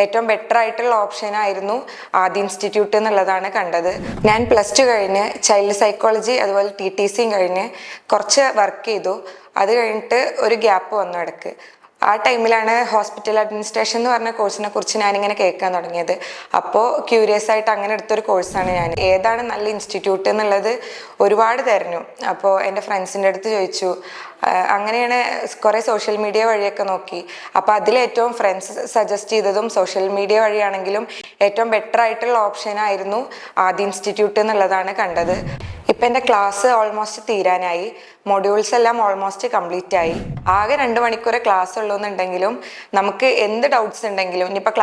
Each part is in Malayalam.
ഏറ്റവും ബെറ്റർ ആയിട്ടുള്ള ഓപ്ഷൻ ആയിരുന്നു ആദ്യ ഇൻസ്റ്റിറ്റ്യൂട്ട് എന്നുള്ളതാണ് കണ്ടത്. ഞാൻ +2 കഴിഞ്ഞ് ചൈൽഡ് സൈക്കോളജി അതുപോലെ TTCയും കഴിഞ്ഞ് കുറച്ച് വർക്ക് ചെയ്തു. അത് കഴിഞ്ഞിട്ട് ഒരു ഗ്യാപ്പ് വന്നു ഇടയ്ക്ക്. ആ ടൈമിലാണ് ഹോസ്പിറ്റൽ അഡ്മിനിസ്ട്രേഷൻ എന്ന് പറഞ്ഞ കോഴ്സിനെ കുറിച്ച് ഞാനിങ്ങനെ കേൾക്കാൻ തുടങ്ങിയത്. അപ്പോൾ ക്യൂരിയസ് ആയിട്ട് അങ്ങനെ എടുത്തൊരു കോഴ്സാണ് ഞാൻ. ഏതാണ് നല്ല ഇൻസ്റ്റിറ്റ്യൂട്ട് എന്നുള്ളത് ഒരുപാട് തിരഞ്ഞു. അപ്പോൾ എൻ്റെ ഫ്രണ്ട്സിൻ്റെ അടുത്ത് ചോദിച്ചു. അങ്ങനെയാണ് കുറേ സോഷ്യൽ മീഡിയ വഴിയൊക്കെ നോക്കി. അപ്പോൾ അതിലേറ്റവും ഫ്രണ്ട്സ് സജസ്റ്റ് ചെയ്തതും സോഷ്യൽ മീഡിയ വഴിയാണെങ്കിലും ഏറ്റവും ബെറ്റർ ആയിട്ടുള്ള ഓപ്ഷനായിരുന്നു ആദ്യ ഇൻസ്റ്റിറ്റ്യൂട്ട് എന്നുള്ളതാണ് കണ്ടത്. ഇപ്പം എൻ്റെ ക്ലാസ് ഓൾമോസ്റ്റ് തീരാനായി. മൊഡ്യൂൾസ് എല്ലാം ഓൾമോസ്റ്റ് കംപ്ലീറ്റ് ആയി. ആകെ 2 മണിക്കൂർ ക്ലാസ് ഉള്ളൂന്നുണ്ടെങ്കിലും നമുക്ക് എന്ത് ഡൗട്ട്സ് ഉണ്ടെങ്കിലും ഇനിയിപ്പോൾ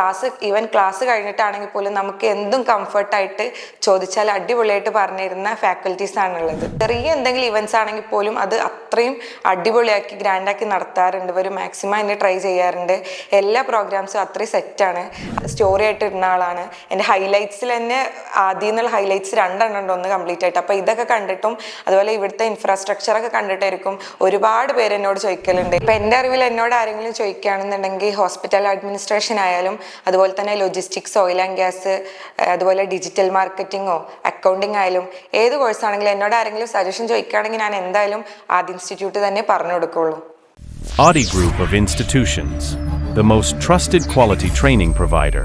ക്ലാസ് കഴിഞ്ഞിട്ടാണെങ്കിൽ പോലും നമുക്ക് എന്തും കംഫർട്ടായിട്ട് ചോദിച്ചാൽ അടിപൊളിയായിട്ട് പറഞ്ഞിരുന്ന ഫാക്കൽറ്റീസ് ആണുള്ളത്. ചെറിയ എന്തെങ്കിലും ഇവൻറ്റ്സ് ആണെങ്കിൽ പോലും അത് അത്രയും അടിപൊളിയാക്കി ഗ്രാൻഡാക്കി നടത്താറുണ്ട്. ഒരു മാക്സിമം എന്നെ ട്രൈ ചെയ്യാറുണ്ട്. എല്ലാ പ്രോഗ്രാംസും അത്രയും സെറ്റാണ്. സ്റ്റോറി ആയിട്ട് ഇടുന്ന ആളാണ്. എൻ്റെ ഹൈലൈറ്റ്സിൽ തന്നെ ആദ്യം നിന്നുള്ള ഹൈലൈറ്റ്സ് 2 ഉണ്ട്, ഒന്ന് കംപ്ലീറ്റ് ആയിട്ട്. അപ്പോൾ ഇതൊക്കെ കണ്ടിട്ടും അതുപോലെ ഇവിടുത്തെ ഇൻഫ്രാസ്ട്രക്ചറൊക്കെ കണ്ടിട്ടായിരിക്കും ഒരുപാട് പേര് എന്നോട് ചോദിക്കലുണ്ട്. ഇപ്പം എൻ്റെ അറിവിൽ എന്നോട് ആരെങ്കിലും ചോദിക്കുകയാണെന്നുണ്ടെങ്കിൽ ഹോസ്പിറ്റൽ അഡ്മിനിസ്ട്രേഷൻ ആയാലും അതുപോലെ തന്നെ ലോജിസ്റ്റിക്സ്, ഓയിൽ ആൻഡ് ഗ്യാസ്, അതുപോലെ ഡിജിറ്റൽ മാർക്കറ്റിങ്ങോ അക്കൗണ്ടിങ് ആയാലും ഏത് കോഴ്സാണെങ്കിലും എന്നോട് ആരെങ്കിലും സജഷൻ ചോദിക്കുകയാണെങ്കിൽ ഞാൻ എന്തായാലും ആദ്യ ഇൻസ്റ്റിറ്റ്യൂട്ട് തന്നെ പറഞ്ഞു കൊടുക്കുള്ളൂ. Aadi Group of Institutions, the most trusted quality training provider.